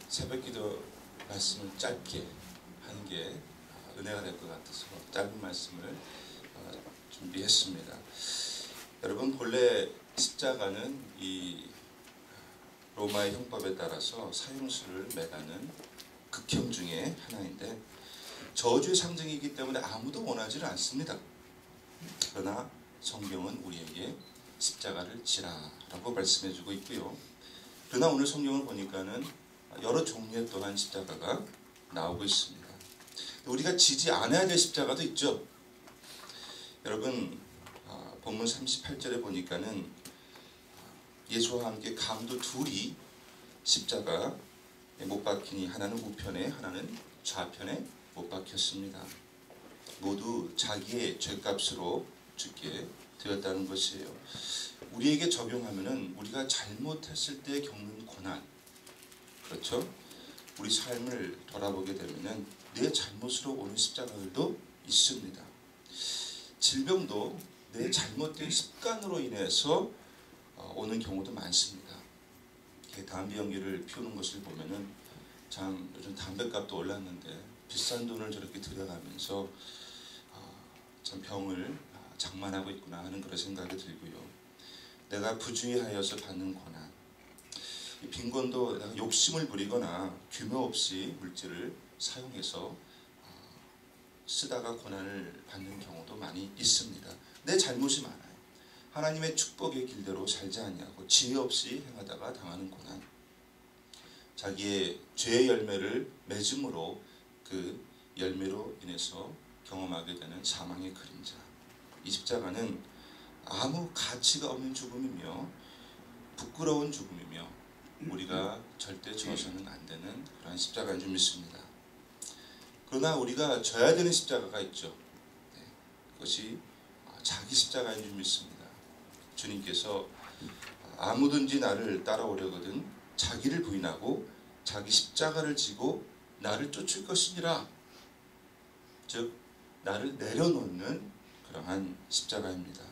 새벽기도 말씀을 짧게 하는 게 은혜가 될 것 같아서 짧은 말씀을 준비했습니다. 여러분, 본래 십자가는 이 로마의 형법에 따라서 사형수를 매가는 극형 중에 하나인데 저주의 상징이기 때문에 아무도 원하지는 않습니다. 그러나 성경은 우리에게 십자가를 지라라고 말씀해주고 있고요. 그러나 오늘 성경을 보니까는 여러 종류의 또한 십자가가 나오고 있습니다. 우리가 지지 않아야 될 십자가도 있죠. 여러분, 본문 38절에 보니까는 예수와 함께 강도 둘이 십자가 못 박히니 하나는 우편에 하나는 좌편에 못 박혔습니다. 모두 자기의 죄값으로 죽게 되었다는 것이에요. 우리에게 적용하면은 우리가 잘못했을 때 겪는 고난, 그렇죠? 우리 삶을 돌아보게 되면은 내 잘못으로 오는 십자가들도 있습니다. 질병도 내 잘못된 습관으로 인해서 오는 경우도 많습니다. 담배 연기를 피우는 것을 보면은 참 요즘 담배값도 올랐는데 비싼 돈을 저렇게 들여가면서 참 병을 장만하고 있구나 하는 그런 생각이 들고요. 내가 부주의하여서 받는 고난, 빈곤도 내가 욕심을 부리거나 규모 없이 물질을 사용해서 쓰다가 고난을 받는 경우도 많이 있습니다. 내 잘못이 많아요. 하나님의 축복의 길대로 살지 아니하고 지혜 없이 행하다가 당하는 고난, 자기의 죄의 열매를 맺음으로 그 열매로 인해서 경험하게 되는 사망의 그림자. 이 십자가는 아무 가치가 없는 죽음이며 부끄러운 죽음이며 우리가 절대 져서는 안 되는 그런 십자가인 줄 믿습니다. 그러나 우리가 져야 되는 십자가가 있죠. 그것이 자기 십자가인 줄 믿습니다. 주님께서 아무든지 나를 따라오려거든 자기를 부인하고 자기 십자가를 지고 나를 쫓을 것이니라. 즉 나를 내려놓는 그러한 십자가입니다.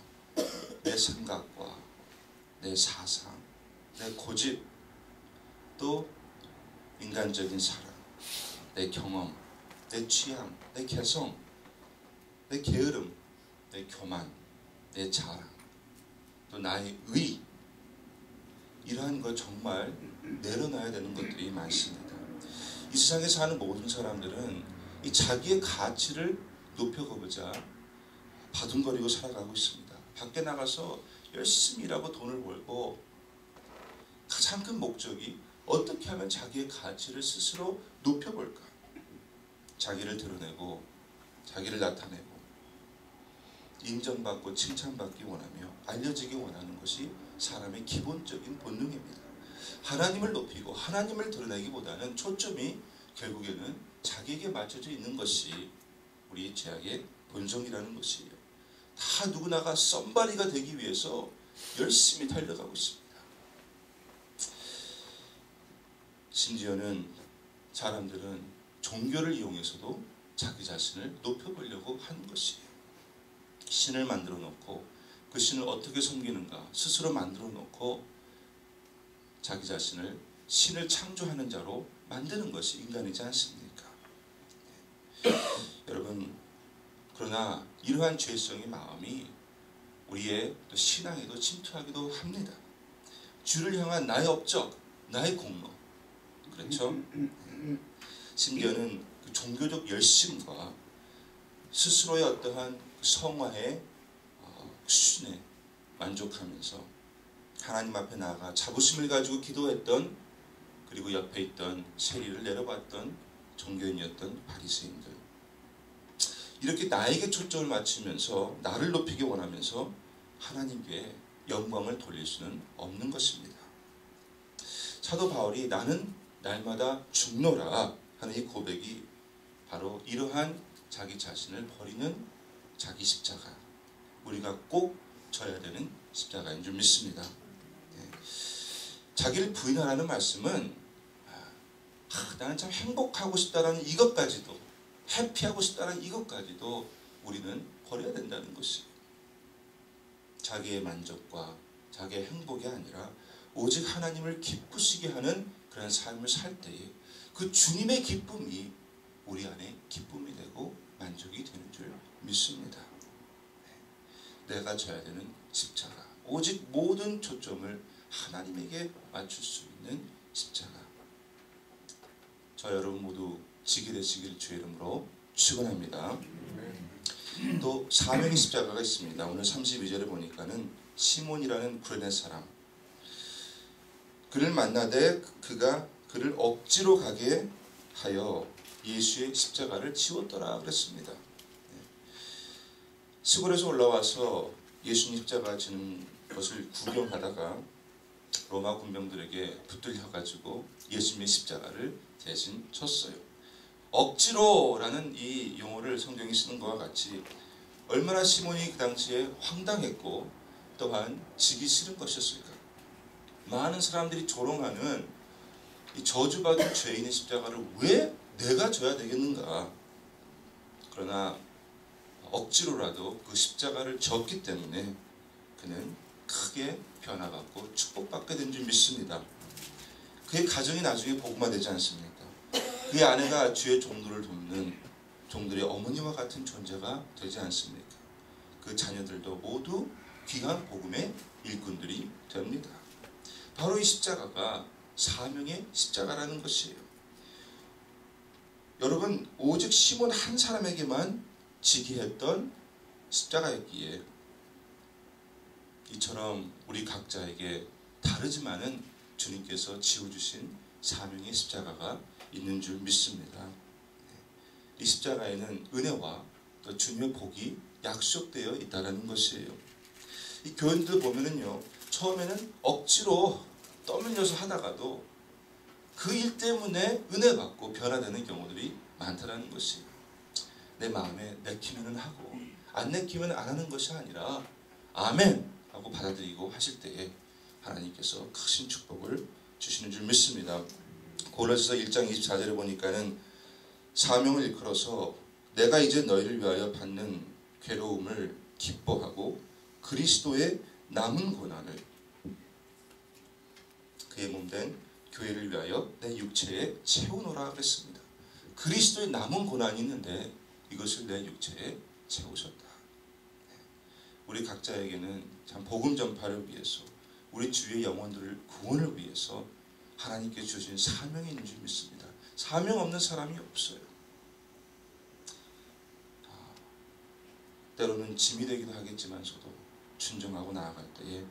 내 생각과 내 사상, 내 고집, 또 인간적인 사랑, 내 경험, 내 취향, 내 개성, 내 게으름, 내 교만, 내 자랑, 또 나의 의, 이러한 것 정말 내려놔야 되는 것들이 많습니다. 이 세상에 사는 모든 사람들은 이 자기의 가치를 높여가보자 바둥거리고 살아가고 있습니다. 밖에 나가서 열심히 일하고 돈을 벌고 가장 큰 목적이 어떻게 하면 자기의 가치를 스스로 높여볼까? 자기를 드러내고 자기를 나타내고 인정받고 칭찬받기 원하며 알려지기 원하는 것이 사람의 기본적인 본능입니다. 하나님을 높이고 하나님을 드러내기보다는 초점이 결국에는 자기에게 맞춰져 있는 것이 우리 죄악의 본성이라는 것이에요. 다 누구나가 썸바리가 되기 위해서 열심히 달려가고 있습니다. 심지어는 사람들은 종교를 이용해서도 자기 자신을 높여보려고 하는 것이에요. 신을 만들어 놓고 그 신을 어떻게 섬기는가 스스로 만들어 놓고 자기 자신을 신을 창조하는 자로 만드는 것이 인간이지 않습니까? 여러분, 그러나 이러한 죄성의 마음이 우리의 또 신앙에도 침투하기도 합니다. 주를 향한 나의 업적, 나의 공로, 그렇죠? 심지어는 그 종교적 열심과 스스로의 어떠한 성화의 수준에 만족하면서 하나님 앞에 나아가 자부심을 가지고 기도했던, 그리고 옆에 있던 세리를 내려봤던 종교인이었던 바리새인들, 이렇게 나에게 초점을 맞추면서 나를 높이기 원하면서 하나님께 영광을 돌릴 수는 없는 것입니다. 사도 바울이 나는 날마다 죽노라 하는 이 고백이 바로 이러한 자기 자신을 버리는 자기 십자가, 우리가 꼭 져야 되는 십자가인 줄 믿습니다. 자기를 부인하라는 말씀은 나는 참 행복하고 싶다라는 이것까지도, 해피하고 싶다라는 이것까지도 우리는 버려야 된다는 것이에요. 자기의 만족과 자기의 행복이 아니라 오직 하나님을 기쁘시게 하는 그런 삶을 살 때에 그 주님의 기쁨이 우리 안에 기쁨이 되고 만족이 되는 줄 믿습니다. 내가 져야 되는 십자가, 오직 모든 초점을 하나님에게 맞출 수 있는 십자가, 저 여러분 모두 지게 되시길 주의 이름으로 축원합니다. 또 사명의 십자가가 있습니다. 오늘 32절에 보니까는 시몬이라는 구레네 사람, 그를 만나되 그가 그를 억지로 가게 하여 예수의 십자가를 지웠더라 그랬습니다. 시골에서 올라와서 예수님 십자가 지는 것을 구경하다가 로마 군병들에게 붙들려가지고 예수님의 십자가를 대신 쳤어요. 억지로라는 이 용어를 성경이 쓰는 것과 같이 얼마나 시몬이 그 당시에 황당했고 또한 지기 싫은 것이었을까. 많은 사람들이 조롱하는 이 저주받은 죄인의 십자가를 왜 내가 져야 되겠는가. 그러나 억지로라도 그 십자가를 졌기 때문에 그는 크게 변화받고 축복받게 된 줄 믿습니다. 그의 가정이 나중에 복음화되지 않습니까? 그의 아내가 주의 종들을 돕는 종들의 어머니와 같은 존재가 되지 않습니까? 그 자녀들도 모두 귀한 복음의 일꾼들이 됩니다. 바로 이 십자가가 사명의 십자가라는 것이에요. 여러분, 오직 시몬 한 사람에게만 지게 했던 십자가였기에 이처럼 우리 각자에게 다르지만은 주님께서 지어주신 사명의 십자가가 있는 줄 믿습니다. 이 십자가에는 은혜와 또 주님의 복이 약속되어 있다는 것이에요. 이 교인들 보면은요, 처음에는 억지로 떠밀려서 하다가도 그 일 때문에 은혜 받고 변화되는 경우들이 많다는 것이에요. 내 마음에 내키면은 하고 안 내키면 안 하는 것이 아니라 아멘 하고 받아들이고 하실 때에 하나님께서 크신 축복을 주시는 줄 믿습니다. 고린도서 1장 24절에 보니까는 사명을 일컬어서 내가 이제 너희를 위하여 받는 괴로움을 기뻐하고 그리스도의 남은 고난을 그의 몸된 교회를 위하여 내 육체에 채우노라 그랬습니다. 그리스도의 남은 고난이 있는데 이것을 내 육체에 채우셨다. 우리 각자에게는 참 복음 전파를 위해서 우리 주의 영혼들을 구원을 위해서 하나님께 주신 사명이 있는 줄 믿습니다. 사명 없는 사람이 없어요. 때로는 짐이 되기도 하겠지만서도 순종하고 나아갈 때에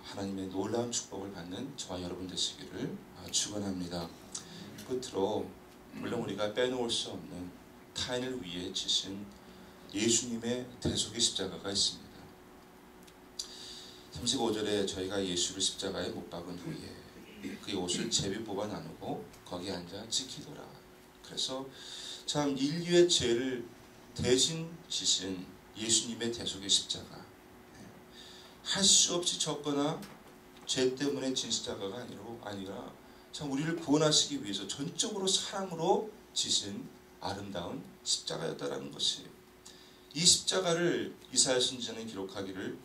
하나님의 놀라운 축복을 받는 저와 여러분 되시기를 축원합니다. 끝으로 물론 우리가 빼놓을 수 없는 타인을 위해 지신 예수님의 대속의 십자가가 있습니다. 35절에 저희가 예수를 십자가에 못 박은 후에 그의 옷을 제비 뽑아 나누고 거기에 앉아 지키더라. 그래서 참 인류의 죄를 대신 지신 예수님의 대속의 십자가, 할 수 없이 졌거나 죄 때문에 진 십자가가 아니라 참 우리를 구원하시기 위해서 전적으로 사랑으로 지신 아름다운 십자가였다라는 것이에요. 이 십자가를 이사야 선지자는 기록하기를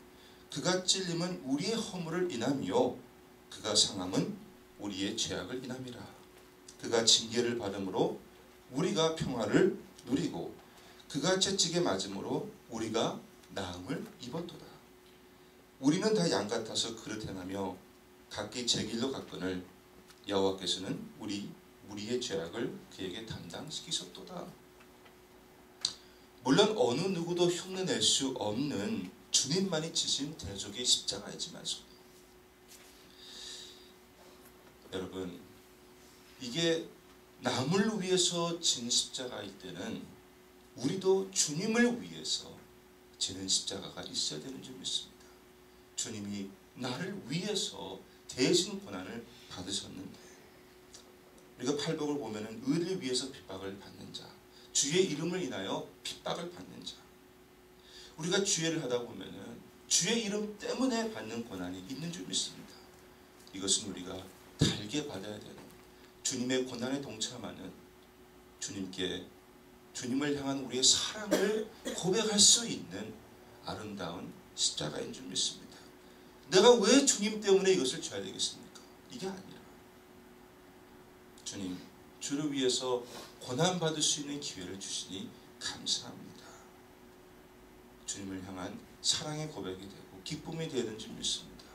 그가 찔림은 우리의 허물을 인함이요 그가 상함은 우리의 죄악을 인함이라. 그가 징계를 받음으로 우리가 평화를 누리고 그가 채찍에 맞음으로 우리가 나음을 입었도다. 우리는 다 양 같아서 그릇 행하며 각기 제 길로 갔거늘 여호와께서는 우리의 죄악을 그에게 담당시키셨도다. 물론 어느 누구도 흉내낼 수 없는 주님만이 지신 대속의 십자가이지만서 여러분, 이게 남을 위해서 진 십자가일 때는 우리도 주님을 위해서 지는 십자가가 있어야 되는 줄 믿습니다. 주님이 나를 위해서 대신 고난을 받으셨는데, 우리가 팔복을 보면은 의를 위해서 핍박을 받는 자, 주의 이름을 인하여 핍박을 받는 자, 우리가 주의를 하다 보면은 주의 이름 때문에 받는 고난이 있는 줄 믿습니다. 이것은 우리가 달게 받아야 되는, 주님의 고난에 동참하는, 주님을 향한 우리의 사랑을 고백할 수 있는 아름다운 십자가인 줄 믿습니다. 내가 왜 주님 때문에 이것을 져야 되겠습니까? 이게 아니라 주님, 주를 위해서 고난받을 수 있는 기회를 주시니 감사합니다. 주님을 향한 사랑의 고백이 되고 기쁨이 되는 줄 믿습니다.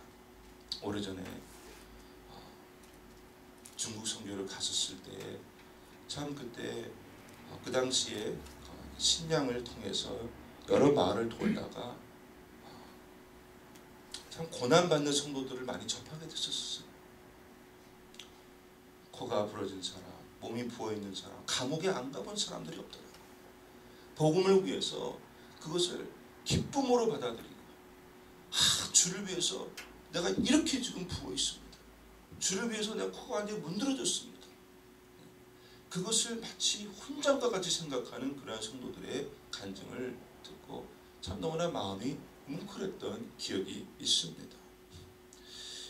오래전에 중국 선교를 갔었을 때 참 그때 그 당시에 신양을 통해서 여러 마을을 돌다가 참 고난받는 성도들을 많이 접하게 됐었어요. 코가 부러진 사람, 몸이 부어있는 사람, 감옥에 안 가본 사람들이 없더라고요. 복음을 위해서 그것을 기쁨으로 받아들이고 주를 위해서 내가 이렇게 지금 부어있습니다. 주를 위해서 내가 코가 완전히 문드러졌습니다. 그것을 마치 훈장과 같이 생각하는 그러한 성도들의 간증을 듣고 참 너무나 마음이 뭉클했던 기억이 있습니다.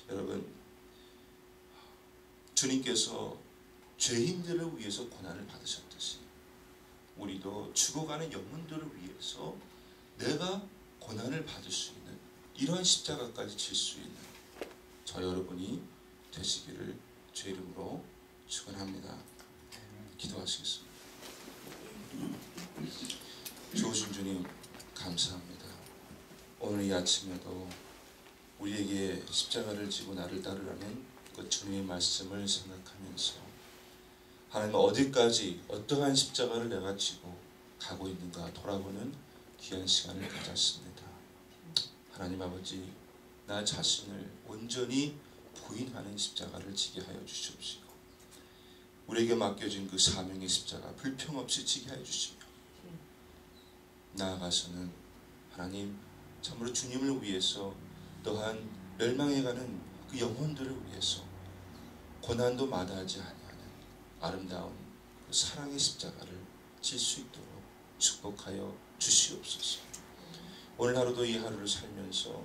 여러분, 주님께서 죄인들을 위해서 고난을 받으셨듯이 우리도 죽어가는 영혼들을 위해서 내가 고난을 받을 수 있는 이러한 십자가까지 질 수 있는 저 여러분이 되시기를 주 이름으로 축원합니다. 기도하시겠습니다. 좋으신 주님, 감사합니다. 오늘 이 아침에도 우리에게 십자가를 지고 나를 따르라는 그 주님의 말씀을 생각하면서 하나님, 어디까지 어떠한 십자가를 내가 지고 가고 있는가 돌아보는 귀한 시간을 가졌습니다. 하나님 아버지, 나 자신을 온전히 부인하는 십자가를 지게 하여 주시옵시고 우리에게 맡겨진 그 사명의 십자가 불평 없이 지게 하여 주시며 나아가서는 하나님, 참으로 주님을 위해서 또한 멸망해가는 그 영혼들을 위해서 고난도 마다하지 아니하는 아름다운 그 사랑의 십자가를 질 수 있도록 축복하여 주시옵소서. 오늘 하루도 이 하루를 살면서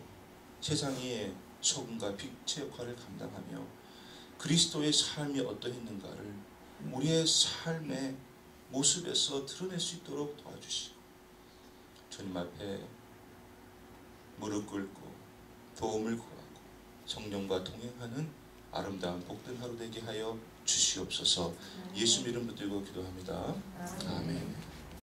세상의 소금과 빛의 역할을 감당하며 그리스도의 삶이 어떠했는가를 우리의 삶의 모습에서 드러낼 수 있도록 도와주시고 주님 앞에 무릎 꿇고 도움을 구하고 성령과 동행하는 아름다운 복된 하루 되게 하여 주시옵소서. 예수 이름 붙들고 기도합니다. 아멘.